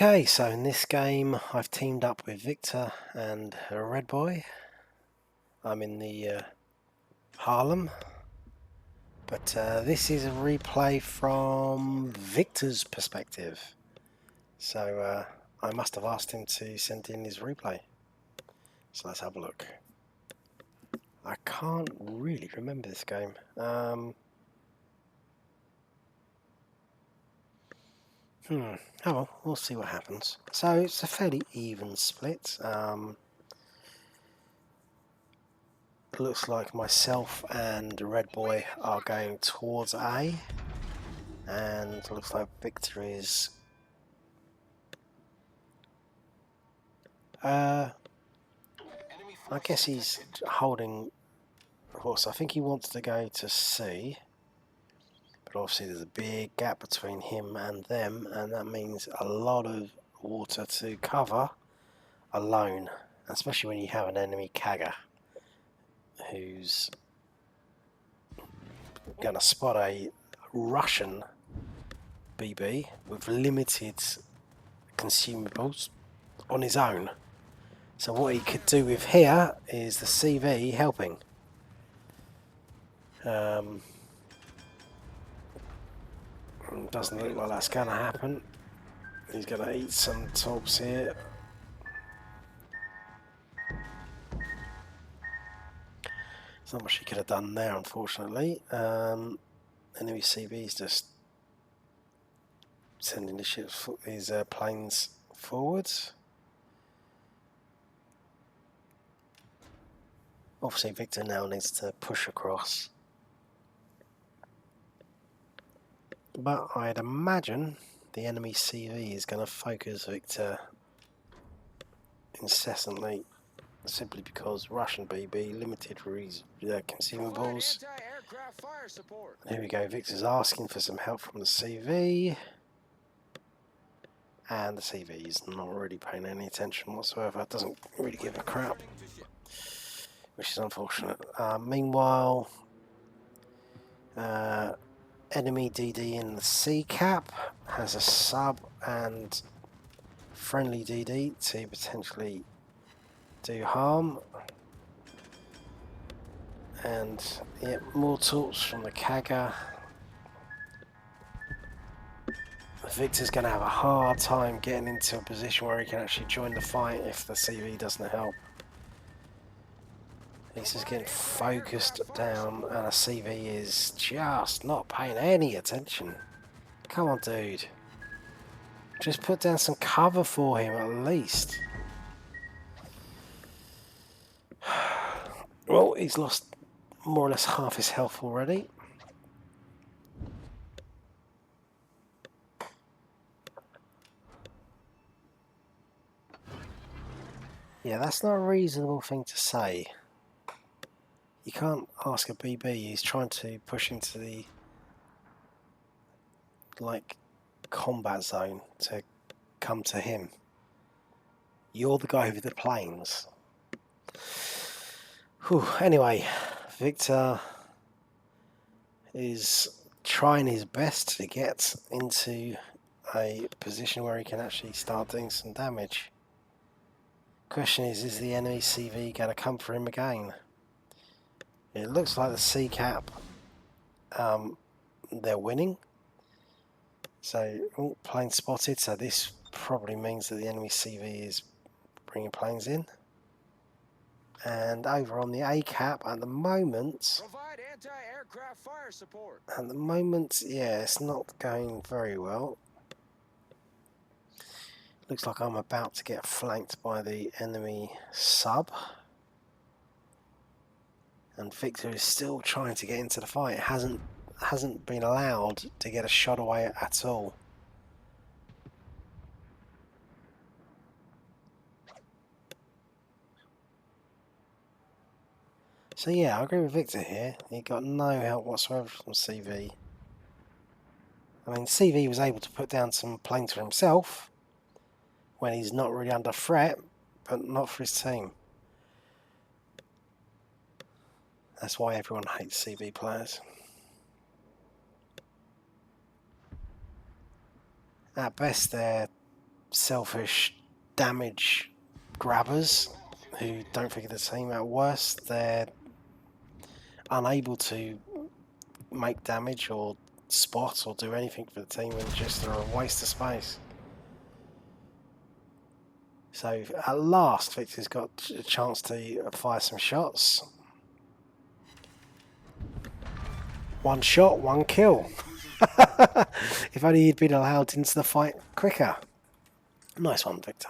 Okay, so in this game I've teamed up with Victor and a Red Boy. I'm in the Harlem, but this is a replay from Victor's perspective. So I must have asked him to send in his replay. So let's have a look. I can't really remember this game. Oh well, we'll see what happens. So it's a fairly even split. Looks like myself and Red Boy are going towards A, and looks like Victor is I guess he's holding horse. I think he wants to go to C, but obviously there's a big gap between him and them, and that means a lot of water to cover alone, especially when you have an enemy Kaga who's going to spot a Russian BB with limited consumables on his own. So what he could do with here is the CV helping. Doesn't look like that's going to happen. He's going to eat some torps here. There's not much he could have done there, unfortunately. Enemy CV is just sending the ships, these planes forwards. Obviously, Victor now needs to push across. But I'd imagine the enemy CV is going to focus Victor incessantly, simply because Russian BB, limited consumables. Here we go, Victor's asking for some help from the CV. And the CV is not really paying any attention whatsoever, doesn't really give a crap, which is unfortunate. Meanwhile, enemy DD in the C cap has a sub and friendly DD to potentially do harm. And yeah, more torps from the Kaga. Victor's going to have a hard time getting into a position where he can actually join the fight if the CV doesn't help. He's just getting focused down, and a CV is just not paying any attention. Come on, dude. Just put down some cover for him at least. Well, he's lost more or less half his health already. Yeah, that's not a reasonable thing to say. You can't ask a BB, he's trying to push into the combat zone to come to him. You're the guy with the planes. Whew. Anyway, Victor is trying his best to get into a position where he can actually start doing some damage. Question is the enemy CV going to come for him again? It looks like the C cap, they're winning. So, plane spotted, so this probably means that the enemy CV is bringing planes in. And over on the A cap at the moment, provide anti-aircraft fire support. At the moment, yeah, it's not going very well. Looks like I'm about to get flanked by the enemy sub. And Victor is still trying to get into the fight. It hasn't been allowed to get a shot away at all. So yeah, I agree with Victor here. He got no help whatsoever from CV. I mean, CV was able to put down some planes for himself when he's not really under threat, but not for his team. That's why everyone hates CV players. At best, they're selfish damage grabbers who don't figure the team out. Worse, they're unable to make damage or spot or do anything for the team, and just are a waste of space. So at last Victor's got a chance to fire some shots. One shot, one kill. If only he'd been allowed into the fight quicker. Nice one, Victor.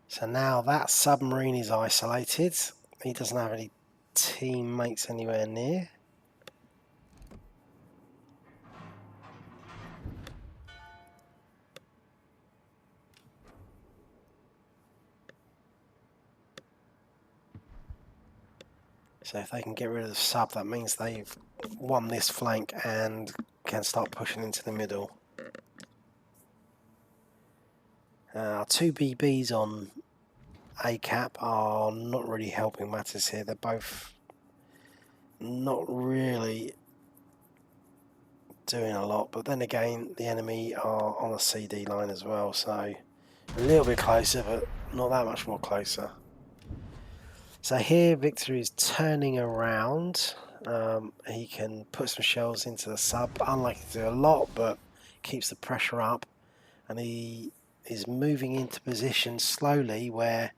So now that submarine is isolated. He doesn't have any teammates anywhere near. So if they can get rid of the sub, that means they've won this flank and can start pushing into the middle. Our two BBs on ACAP are not really helping matters here. They're both not really doing a lot, but then again the enemy are on a CD line as well, so a little bit closer, but not that much more closer. So here Victor is turning around. He can put some shells into the sub, unlikely to do a lot, but keeps the pressure up, and he is moving into position slowly where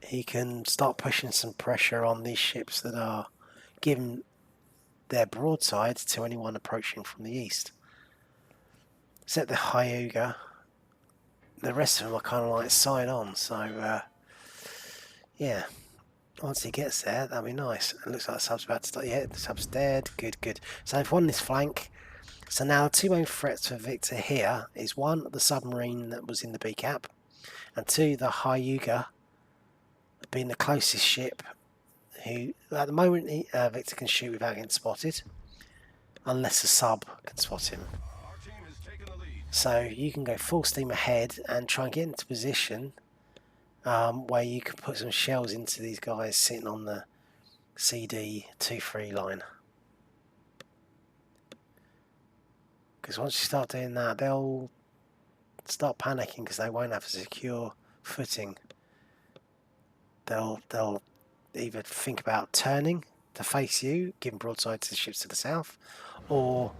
he can start pushing some pressure on these ships that are giving their broadside to anyone approaching from the east. Except the Hyuga, the rest of them are kind of like side on, so yeah, once he gets there, that'll be nice. It looks like the sub's about to start. Yeah, the sub's dead. Good, good. So they've won this flank. So now the two main threats for Victor here is one, the submarine that was in the B cap, and two, the Hyuga being the closest ship who, at the moment, Victor can shoot without getting spotted, unless a sub can spot him. So you can go full steam ahead and try and get into position where you can put some shells into these guys sitting on the CD 2-3 line. Because once you start doing that, they'll start panicking because they won't have a secure footing. They'll either think about turning to face you, giving broadside to the ships to the south, or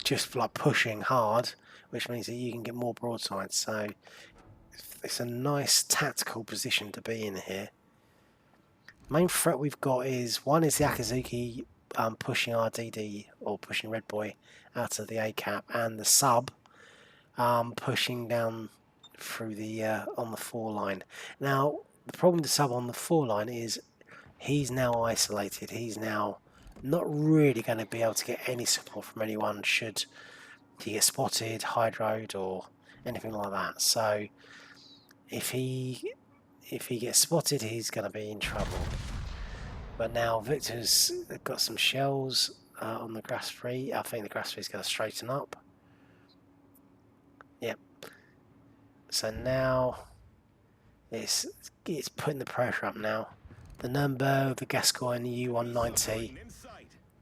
just like pushing hard, which means that you can get more broadsides. So it's a nice tactical position to be in here. Main threat we've got is one is the Akazuki pushing RDD or pushing Red Boy out of the A cap, and the sub pushing down through the on the 4 line. Now the problem with the sub on the 4 line is he's now isolated. He's now not really going to be able to get any support from anyone should he get spotted, hydroed, or anything like that. So if he gets spotted, he's going to be in trouble. But now Victor's got some shells on the grass free. I think the grass free is going to straighten up. Yep. So now it's putting the pressure up now. The Nürnberg, the Gascoigne, the U-190,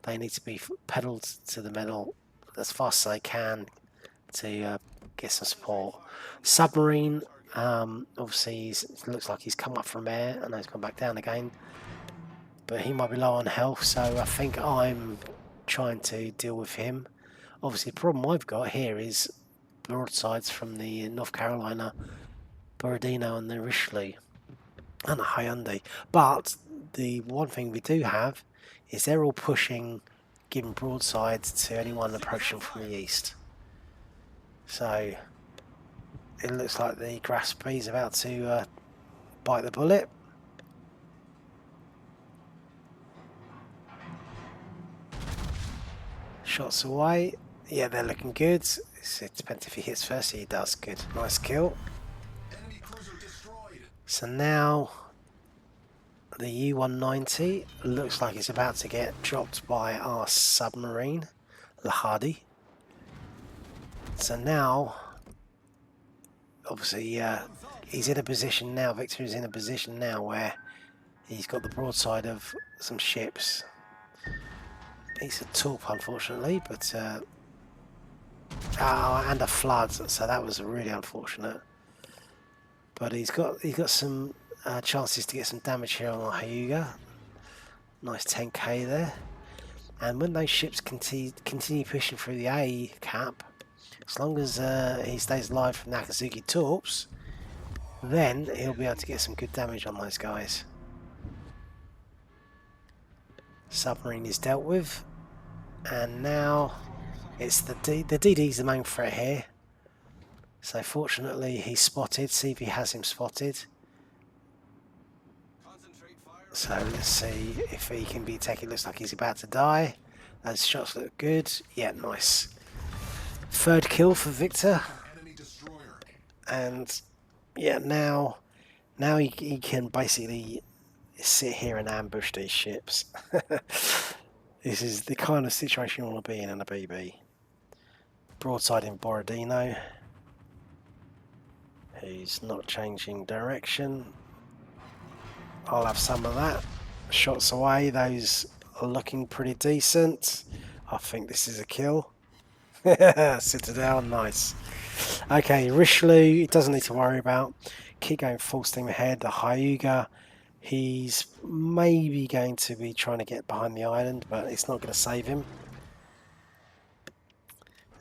they need to be pedalled to the middle as fast as they can to get some support. Submarine, obviously, it looks like he's come up from air and he's gone back down again. But he might be low on health, so I think I'm trying to deal with him. Obviously, the problem I've got here is broadsides from the North Carolina, Borodino, and the Richelieu, and the Hyundai. But the one thing we do have is they're all pushing, giving broadsides to anyone approaching from the east. So it looks like the Grasby is about to bite the bullet. Shots away. Yeah, they're looking good. It depends if he hits first. He does. Good. Nice kill. So now the U-190 looks like it's about to get dropped by our submarine, Lahadi. So now, obviously, he's in a position now. Victor is in a position now where he's got the broadside of some ships. He's a torp, unfortunately, but Oh, and a flood, so that was really unfortunate. But he's got some chances to get some damage here on Hyuga. Nice 10k there. And when those ships continue pushing through the A cap, as long as he stays alive from Nakazuki torps, then he'll be able to get some good damage on those guys. Submarine is dealt with, and now it's the DD's the main threat here. So fortunately he's spotted, CV has him spotted. So let's see if he can be taken. Looks like he's about to die. Those shots look good. Yeah, nice. Third kill for Victor. And yeah, now he can basically sit here and ambush these ships. This is the kind of situation you want to be in a BB. Broadside in Borodino. He's not changing direction. I'll have some of that. Shots away, those are looking pretty decent. I think this is a kill. Citadel, nice. Okay, Richelieu, he doesn't need to worry about. Keep going full steam ahead. The Hyuga, he's maybe going to be trying to get behind the island, but it's not going to save him.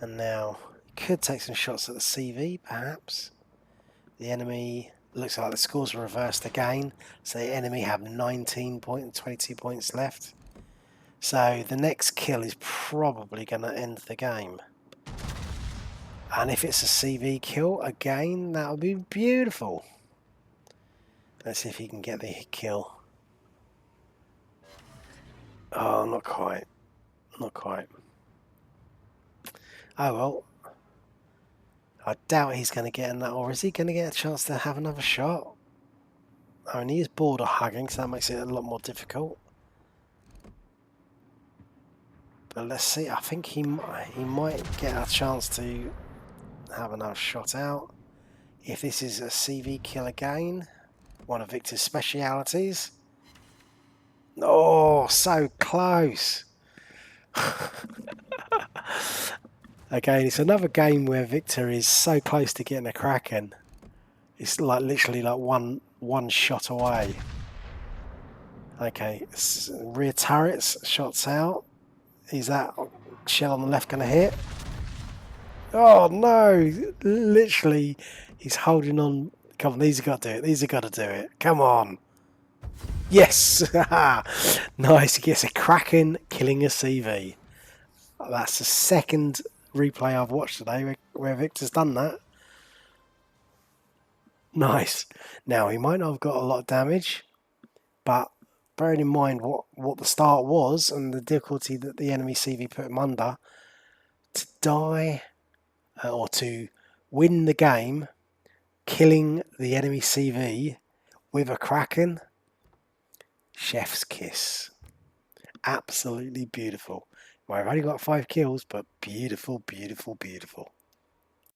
And now, could take some shots at the CV, perhaps. The enemy, looks like the scores are reversed again. So the enemy have 19 points, 22 points left. So the next kill is probably going to end the game. And if it's a CV kill, again, that would be beautiful. Let's see if he can get the kill. Oh, not quite. Not quite. Oh well. I doubt he's going to get in that, or is he going to get a chance to have another shot? I mean, he is border hugging, so that makes it a lot more difficult. But let's see. I think he might get a chance to have another shot out. If this is a CV kill again, one of Victor's specialities. Oh, so close. Again, it's another game where Victor is so close to getting a Kraken. It's like literally like one shot away. Okay, rear turrets, shots out. Is that shell on the left going to hit? Oh no! Literally, he's holding on. Come on, these have got to do it. These have got to do it. Come on. Yes! Nice, he gets a Kraken killing a CV. That's the second replay I've watched today where Victor's done that. Nice. Now, he might not have got a lot of damage, but bearing in mind what the start was and the difficulty that the enemy CV put him under, to die or to win the game, killing the enemy CV with a Kraken, chef's kiss. Absolutely beautiful. Well, I've only got 5 kills, but beautiful, beautiful, beautiful.